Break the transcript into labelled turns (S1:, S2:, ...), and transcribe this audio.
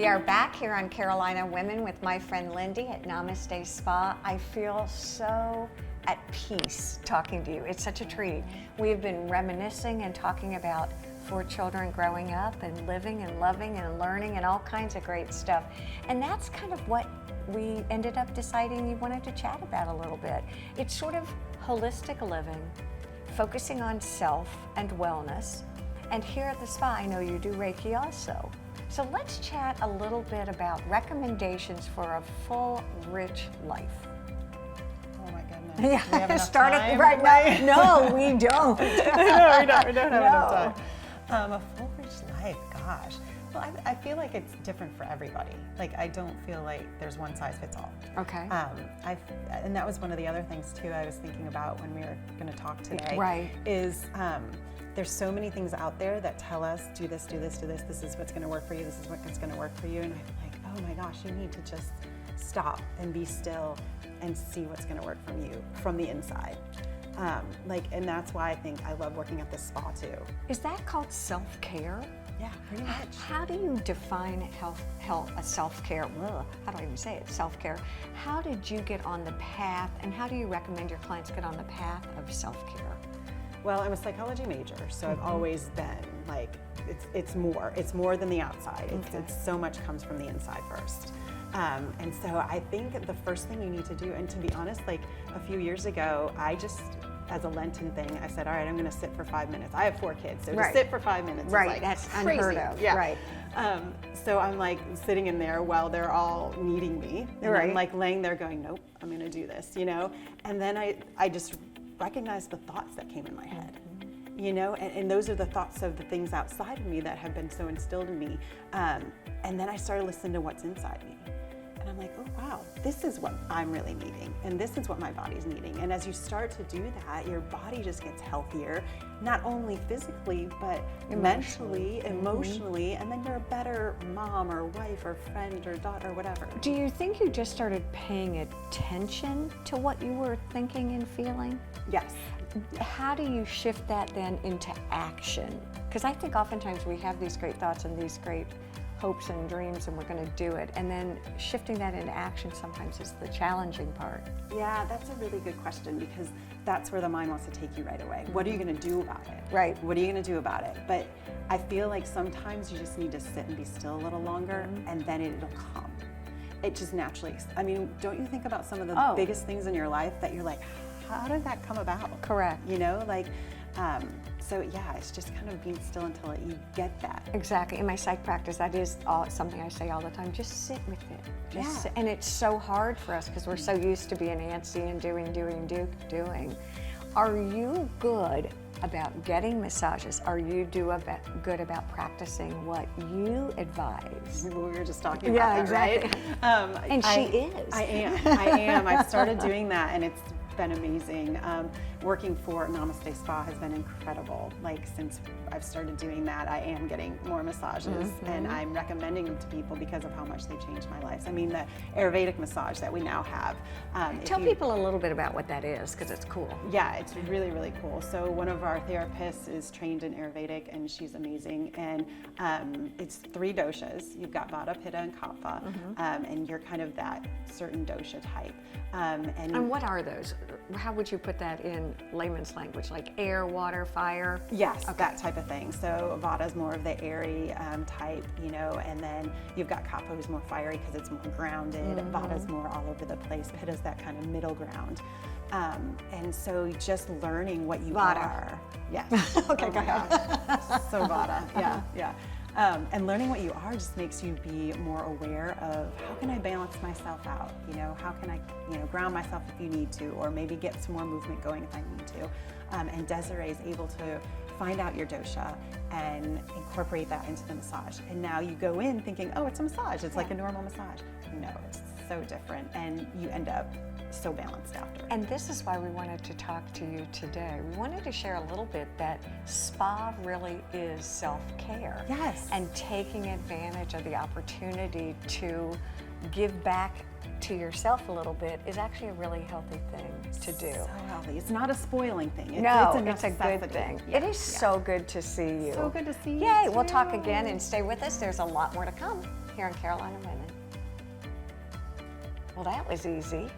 S1: We are back here on Carolina Women with my friend Lindy at Namaste Spa. I feel so at peace talking to you. It's such a treat. We have been reminiscing and talking about 4 children growing up and living and loving and learning and all kinds of great stuff. And that's kind of what we ended up deciding you wanted to chat about a little bit. It's sort of holistic living, focusing on self and wellness. And here at the spa, I know you do Reiki also. So let's chat a little bit about recommendations for a full, rich life.
S2: Oh my goodness.
S1: Yeah,
S2: Do we have enough
S1: start
S2: time?
S1: it right now. No, we don't.
S2: No, we don't have
S1: No.
S2: enough time. A full rich life, gosh. Well, I feel like it's different for everybody. Like, I don't feel like there's one size fits all.
S1: Okay.
S2: And that was one of the other things too I was thinking about when we were going to talk today.
S1: Right.
S2: Is there's so many things out there that tell us, do this, do this, do this. This is what's going to work for you. This is what's going to work for you. And I'm like, oh my gosh, you need to just stop and be still and see what's going to work from you from the inside. And that's why I think I love working at the spa too.
S1: Is that called self-care?
S2: Yeah, pretty much.
S1: How do you define self-care? How do I even say it? Self-care. How did you get on the path, and how do you recommend your clients get on the path of self-care?
S2: Well, I'm a psychology major, so I've always been like, it's more than the outside. It's so much comes from the inside first. And so I think the first thing you need to do, and to be honest, like a few years ago, I just, as a Lenten thing, I said, all right, I'm going to sit for 5 minutes. I have 4 kids, so to sit for 5 minutes is like
S1: that's
S2: crazy.
S1: Unheard of.
S2: Yeah.
S1: Right.
S2: So I'm like sitting in there while they're all needing me. And I'm like laying there going, nope, I'm going to do this, you know? And then I just recognized the thoughts that came in my head. You know, and those are the thoughts of the things outside of me that have been so instilled in me. And then I started listening to what's inside me. And I'm like, oh wow, this is what I'm really needing. And this is what my body's needing. And as you start to do that, your body just gets healthier, not only physically, but mentally, emotionally, and then you're a better mom or wife or friend or daughter or whatever.
S1: Do you think you just started paying attention to what you were thinking and feeling?
S2: Yes.
S1: How do you shift that then into action? Because I think oftentimes we have these great thoughts and these great hopes and dreams, and we're going to do it, and then shifting that into action sometimes is the challenging part.
S2: Yeah, that's a really good question, because that's where the mind wants to take you right away. What are you going to do about it?
S1: Right.
S2: What are you going to do about it? But I feel like sometimes you just need to sit and be still a little longer, and then it'll come. It just naturally, I mean, don't you think about some of the biggest things in your life that you're like, how did that come about?
S1: Correct.
S2: You know, like, so yeah, it's just kind of being still until you get that.
S1: Exactly. In my psych practice, that is something I say all the time. Just sit with it. Just sit. And it's so hard for us because we're so used to being antsy and doing. Are you good about getting massages? Are you good about practicing what you advise?
S2: We were just talking about that,
S1: exactly.
S2: Right?
S1: And she is.
S2: I am. I've started doing that, and it's been amazing. Working for Namaste Spa has been incredible. Like, since I've started doing that, I am getting more massages, and I'm recommending them to people because of how much they changed my life. I mean, the Ayurvedic massage that we now have.
S1: Tell people a little bit about what that is, because it's cool.
S2: Yeah, it's really, really cool. So one of our therapists is trained in Ayurvedic, and she's amazing. And it's 3 doshas. You've got Vata, Pitta, and Kapha, and you're kind of that certain dosha type.
S1: And what are those? How would you put that in layman's language? Like air, water, fire?
S2: Yes, that type of thing. So Vata is more of the airy type, you know, and then you've got Kapha, who's more fiery because it's more grounded. Vata is more all over the place. Pitta is that kind of middle ground. And so just learning what you are. Yes.
S1: Okay, go ahead.
S2: So Vata, yeah. And learning what you are just makes you be more aware of how can I balance myself out? You know, how can I, ground myself if you need to, or maybe get some more movement going if I need to. And Desiree is able to find out your dosha and incorporate that into the massage. And now you go in thinking, oh, it's a massage. It's like a normal massage. No, it's so different, and you end up so balanced after.
S1: And this is why we wanted to talk to you today. We wanted to share a little bit that spa really is self-care.
S2: Yes.
S1: And taking advantage of the opportunity to give back to yourself a little bit is actually a really healthy thing to do.
S2: So healthy. It's not a spoiling thing.
S1: No,
S2: it's
S1: it's a good thing.
S2: Yeah,
S1: It is so good to see you.
S2: So good to see you.
S1: Yay, we'll
S2: too.
S1: talk again and stay with us. There's a lot more to come here in Carolina Women. Well, that was easy.